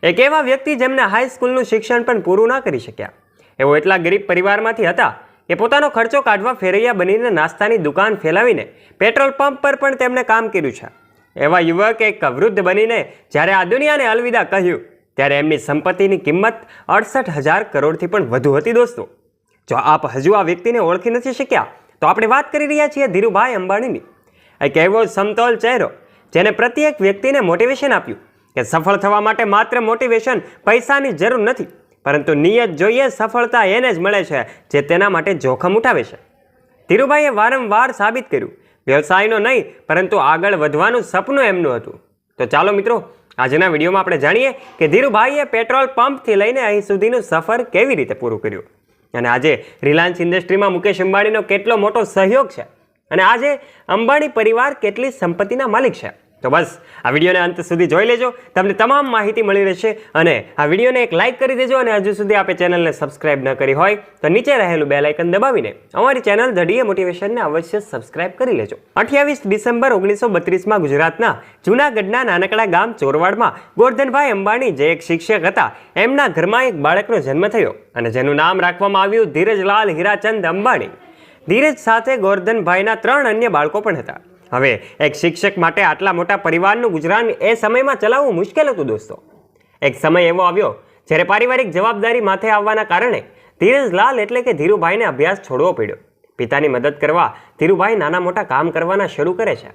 એક એવા વ્યક્તિ જેમને હાઈસ્કૂલનું શિક્ષણ પણ પૂરું ના કરી શક્યા. એવો એટલા ગરીબ પરિવારમાંથી હતા કે પોતાનો ખર્ચો કાઢવા ફેરૈયા બનીને નાસ્તાની દુકાન ફેલાવીને પેટ્રોલ પંપ પર પણ તેમણે કામ કર્યું છે. એવા યુવક એક વૃદ્ધ બનીને જ્યારે આ દુનિયાને અલવિદા કહ્યું ત્યારે એમની સંપત્તિની કિંમત 68,000 કરોડથી પણ વધુ હતી. દોસ્તો, જો આપ હજુ આ વ્યક્તિને ઓળખી નથી શક્યા તો આપણે વાત કરી રહ્યા છીએ ધીરુભાઈ અંબાણીની. એક એવો સમતોલ ચહેરો જેને પ્રત્યેક વ્યક્તિને મોટિવેશન આપ્યું કે સફળ થવા માટે માત્ર મોટિવેશન, પૈસાની જરૂર નથી, પરંતુ નિયત જોઈએ. સફળતા એને જ મળે છે જે તેના માટે જોખમ ઉઠાવે છે. ધીરુભાઈએ વારંવાર સાબિત કર્યું વ્યવસાયનો નહીં પરંતુ આગળ વધવાનું સપનું એમનું હતું. તો ચાલો મિત્રો, આજના વિડીયોમાં આપણે જાણીએ કે ધીરુભાઈએ પેટ્રોલ પંપથી લઈને અહીં સુધીનું સફર કેવી રીતે પૂરું કર્યું, અને આજે રિલાયન્સ ઇન્ડસ્ટ્રીમાં મુકેશ અંબાણીનો કેટલો મોટો સહયોગ છે, અને આજે અંબાણી પરિવાર કેટલી સંપત્તિના માલિક છે. તો બસ આ વિડીયોને અંત સુધી જોઈ લેજો, તમને તમામ માહિતી મળી રહેશે. અને આ વિડીયોને એક લાઇક કરી દેજો, અને હજુ સુધી આપણે ચેનલને સબસ્ક્રાઇબ ન કરી હોય તો નીચે રહેલું બેલ આઇકન દબાવીને અમારી ચેનલ ધ ડીએ મોટિવેશનને અવશ્ય સબસ્ક્રાઇબ કરી લેજો. 28 ડિસેમ્બર 1932માં ગુજરાતના જૂનાગઢના નાનકડા ગામ ચોરવાડમાં ગોરધનભાઈ અંબાણી, જે એક શિક્ષક હતા, એમના ઘરમાં એક બાળકનો જન્મ થયો અને જેનું નામ રાખવામાં આવ્યું ધીરજલાલ હીરાચંદ અંબાણી. ધીરજ સાથે ગોરધનભાઈના 3 અન્ય બાળકો પણ હતા. હવે એક શિક્ષક માટે આટલા મોટા પરિવારનું ગુજરાન એ સમયમાં ચલાવવું મુશ્કેલ હતું. દોસ્તો, એક સમય એવો આવ્યો જ્યારે પારિવારિક જવાબદારી માથે આવવાના કારણે ધીરજલાલ એટલે કે ધીરુભાઈને અભ્યાસ છોડવો પડ્યો. પિતાની મદદ કરવા ધીરુભાઈ નાના મોટા કામ કરવાના શરૂ કરે છે.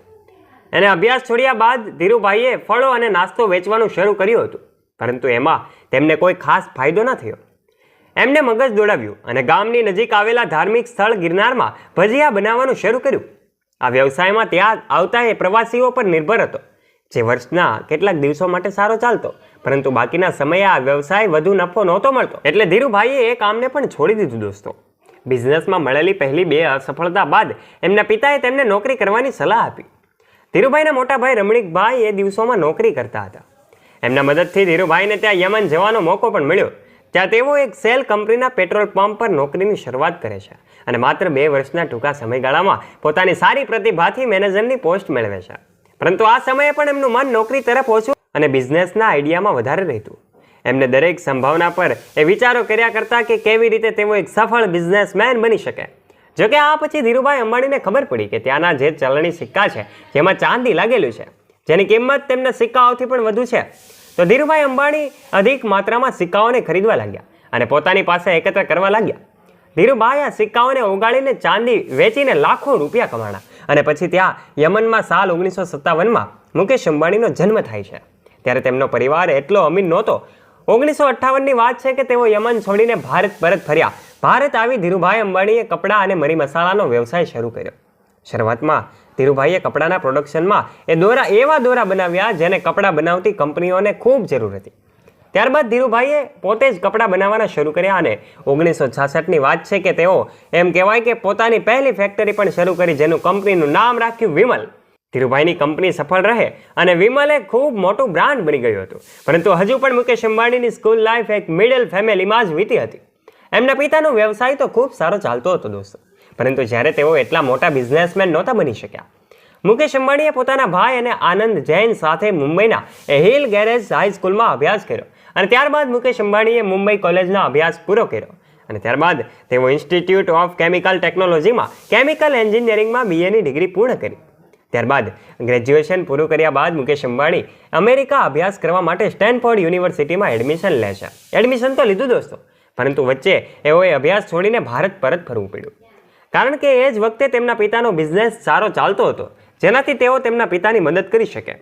અને અભ્યાસ છોડ્યા બાદ ધીરુભાઈએ ફળો અને નાસ્તો વેચવાનું શરૂ કર્યું હતું, પરંતુ એમાં તેમને કોઈ ખાસ ફાયદો ન થયો. એમને મગજ દોડાવ્યું અને ગામની નજીક આવેલા ધાર્મિક સ્થળ ગિરનારમાં ભજીયા બનાવવાનું શરૂ કર્યું. આ વ્યવસાયમાં ત્યાં આવતા એ પ્રવાસીઓ પર નિર્ભર હતો, જે વર્ષના કેટલાક દિવસો માટે સારો ચાલતો, પરંતુ બાકીના સમયે આ વ્યવસાય વધુ નફો નહોતો મળતો. એટલે ધીરુભાઈએ એ કામને પણ છોડી દીધું. દોસ્તો, બિઝનેસમાં મળેલી પહેલી 2 અસફળતા બાદ એમના પિતાએ તેમને નોકરી કરવાની સલાહ આપી. ધીરુભાઈના મોટા ભાઈ રમણીકભાઈ એ દિવસોમાં નોકરી કરતા હતા. એમના મદદથી ધીરુભાઈને ત્યાં યમન જવાનો મોકો પણ મળ્યો. ત્યાં તેઓ એક સેલ કંપનીના પેટ્રોલ પંપ પર નોકરીની શરૂઆત કરે છે અને માત્ર 2 વર્ષના ટૂંકા સમયગાળામાં પોતાની સારી પ્રતિભાથી મેનેજરની પોસ્ટ મેળવે છે. પરંતુ આ સમયે પણ એમનું મન નોકરી તરફ ઓછું અને બિઝનેસના આઈડિયામાં વધારે રહેતું. એમને દરેક સંભાવના પર એ વિચારો કર્યા કરતા કે કેવી રીતે તેઓ એક સફળ બિઝનેસમેન બની શકે. જોકે આ પછી ધીરુભાઈ અંબાણીને ખબર પડી કે ત્યાંના જે ચલણી સિક્કા છે, જેમાં ચાંદી લાગેલું છે, જેની કિંમત તેમના સિક્કાઓથી પણ વધુ છે, તો ધીરુભાઈ અંબાણી અધિક માત્રામાં સિક્કાઓને ખરીદવા લાગ્યા અને પોતાની પાસે એકત્ર કરવા લાગ્યા. ધીરુભાઈ આ સિક્કાઓને ઓગાળીને ચાંદી વેચીને લાખો રૂપિયા કમાણા. અને પછી ત્યાં યમનમાં સાલ 1957માં મુકેશ અંબાણીનો જન્મ થાય છે. ત્યારે તેમનો પરિવાર એટલો અમીર નહોતો. 1958ની વાત છે કે તેઓ યમન છોડીને ભારત પરત ફર્યા. ભારત આવી ધીરુભાઈ અંબાણીએ કપડાં અને મરી મસાલાનો વ્યવસાય શરૂ કર્યો. શરૂઆતમાં ધીરુભાઈએ કપડાના પ્રોડક્શનમાં એવા દોરા બનાવ્યા જેને કપડાં બનાવતી કંપનીઓને ખૂબ જરૂર હતી. ત્યારબાદ ધીરુભાઈએ પોતે જ કપડાં બનાવવાના શરૂ કર્યા અને 1966ની વાત છે કે તેઓ એમ કહેવાય કે પોતાની પહેલી ફેક્ટરી પણ શરૂ કરી, જેનું કંપનીનું નામ રાખ્યું વિમલ. ધીરુભાઈની કંપની સફળ રહે અને વિમલે ખૂબ મોટું બ્રાન્ડ બની ગયું હતું. પરંતુ હજુ પણ મુકેશ અંબાણીની સ્કૂલ લાઈફ એક મિડલ ફેમિલીમાં જ વીતી હતી. એમના પિતાનો વ્યવસાય તો ખૂબ સારો ચાલતો હતો. દોસ્તો, પરંતુ જ્યારે તેઓ એટલા મોટા બિઝનેસમેન નહોતા બની શક્યા. મુકેશ અંબાણીએ પોતાના ભાઈ અને આનંદ જૈન સાથે મુંબઈના હિલ ગેરેજ હાઈસ્કૂલમાં અભ્યાસ કર્યો અને ત્યારબાદ મુકેશ અંબાણીએ મુંબઈ કોલેજનો અભ્યાસ પૂરો કર્યો અને ત્યારબાદ તેઓ ઇન્સ્ટિટ્યૂટ ઓફ કેમિકલ ટેકનોલોજીમાં કેમિકલ એન્જિનિયરિંગમાં BAની ડિગ્રી પૂર્ણ કરી. ત્યારબાદ ગ્રેજ્યુએશન પૂરું કર્યા બાદ મુકેશ અંબાણી અમેરિકા અભ્યાસ કરવા માટે સ્ટેનફોર્ડ યુનિવર્સિટીમાં એડમિશન લે છે. એડમિશન તો લીધું દોસ્તો, પરંતુ વચ્ચે એઓએ અભ્યાસ છોડીને ભારત પરત ફરવું પડ્યું, કારણ કે એ જ વખતે તેમના પિતાનો બિઝનેસ સારો ચાલતો હતો, જેનાથી તેઓ તેમના પિતાની મદદ કરી શકે.